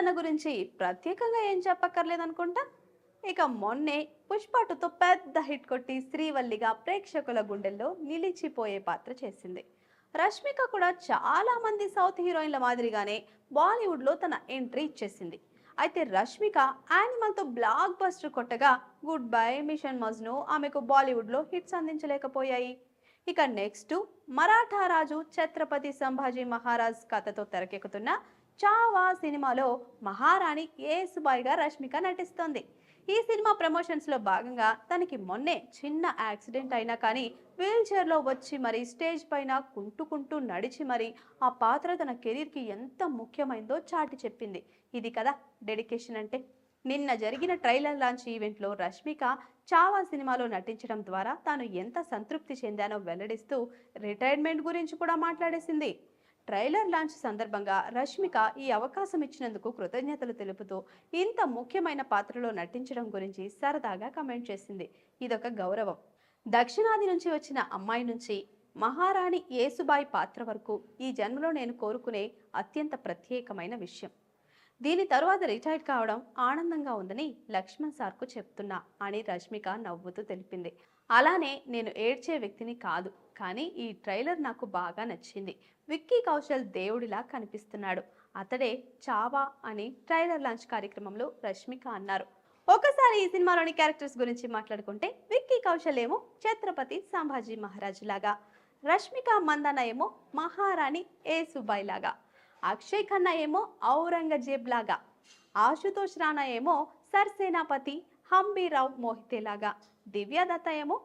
మందన్న గురించి ప్రత్యేకంగా ఏం చెప్పక్కర్లేదనుకుంటా. ఇక మొన్నే పుష్ప 2తో పెద్ద హిట్ కొట్టి శ్రీవల్లిగా ప్రేక్షకుల గుండెల్లో నిలిచిపోయే పాత్ర చేసింది. రష్మిక కూడా చాలా మంది సౌత్ హీరోయిన్ల మాదిరిగానే బాలీవుడ్లో తన ఎంట్రీ ఇచ్చేసింది. అయితే రష్మిక యానిమల్తో బ్లాక్ బస్టర్ కొట్టగా గుడ్ బై మిషన్ మజ్ను ఆమెకు బాలీవుడ్లో హిట్స్ అందించలేకపోయాయి. ఇక నెక్స్ట్ మరాఠా రాజు ఛత్రపతి సంభాజీ మహారాజ్ కథతో తెరకెక్కుతున్న చావా సినిమాలో మహారాణి యేసుబాయిగా రష్మిక నటిస్తోంది. ఈ సినిమా ప్రమోషన్స్ లో భాగంగా తనకి మొన్నే చిన్న యాక్సిడెంట్ అయినా కానీ వీల్ చైర్ లో వచ్చి మరి స్టేజ్ పైన కుంటూ నడిచి మరి ఆ పాత్ర తన కెరీర్ కి ఎంత ముఖ్యమైందో చాటి చెప్పింది. ఇది కదా డెడికేషన్ అంటే. నిన్న జరిగిన ట్రైలర్ లాంచ్ ఈవెంట్లో రష్మిక చావా సినిమాలో నటించడం ద్వారా తాను ఎంత సంతృప్తి చెందానో వెల్లడిస్తూ రిటైర్మెంట్ గురించి కూడా మాట్లాడేసింది. ట్రైలర్ లాంచ్ సందర్భంగా రష్మిక ఈ అవకాశం ఇచ్చినందుకు కృతజ్ఞతలు తెలుపుతూ ఇంత ముఖ్యమైన పాత్రలో నటించడం గురించి సరదాగా కమెంట్ చేసింది. ఇదొక గౌరవం. దక్షిణాది నుంచి వచ్చిన అమ్మాయి నుంచి మహారాణి యేసుబాయి పాత్ర వరకు ఈ జన్మలో నేను కోరుకునే అత్యంత ప్రత్యేకమైన విషయం. దీని తరువాత రిటైర్డ్ కావడం ఆనందంగా ఉందని లక్ష్మణ్ సార్కు చెప్తున్నా అని రష్మిక నవ్వుతూ తెలిపింది. అలానే నేను ఏడ్చే వ్యక్తిని కాదు, కానీ ఈ ట్రైలర్ నాకు బాగా నచ్చింది. విక్కీ కౌశల్ దేవుడిలా కనిపిస్తున్నాడు, అతడే చావా అని ట్రైలర్ లాంచ్ కార్యక్రమంలో రష్మిక అన్నారు. ఒకసారి ఈ సినిమాలోని క్యారెక్టర్స్ గురించి మాట్లాడుకుంటే విక్కీ కౌశల్ ఏమో ఛత్రపతి సంభాజీ మహారాజ్ లాగా, రష్మిక మందన్న ఏమో మహారాణి యేసుబాయి లాగా, అక్షయ్ ఖన్నా ఏమో ఔరంగజేబ్ లాగా, ఆశుతోష్ రాణా ఏమో సర్సేనాపతి హంబీరావ్ మోహితే లాగా, దివ్యాదత్త ఏమో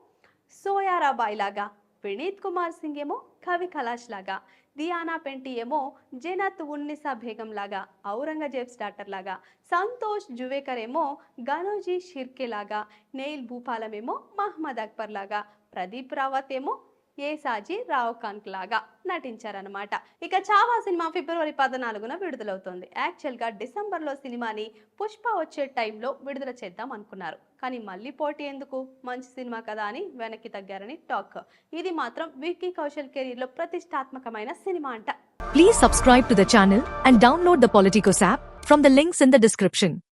సోయారాబాయ్ లాగా, వినీత్ కుమార్ సింగ్ ఏమో కవి కలాష్ లాగా, దియానా పెంటి ఏమో జెనత్ ఉన్నిసా బేగం లాగా, ఔరంగజేబ్స్ డాటర్ లాగా, సంతోష్ జువేకర్ ఏమో గనోజీ షిర్కే లాగా, నెయిల్ భూపాలం ఏమో మహమ్మద్ అక్బర్ లాగా, ప్రదీప్ రావత్ ఏమో ఏసాజీ రావ్ ఖాన్ లాగా నటించారనమాట. ఇక చావా సినిమా ఫిబ్రవరి 14న విడుదలవుతోంది. యాక్చువల్గా డిసెంబర్లో సినిమాని పుష్ప వచ్చే టైంలో విడుదల చేద్దాం అనుకున్నారు, కానీ మళ్ళీ పోటీ ఎందుకు, మంచి సినిమా కదా అని వెనక్కి తగ్గారని టాక్. ఇది మాత్రం విక్కీ కౌశల్ కెరీర్లో ప్రతిష్టాత్మకమైన సినిమా అంట. Please subscribe to the channel and download the Politicos app from the links in the description.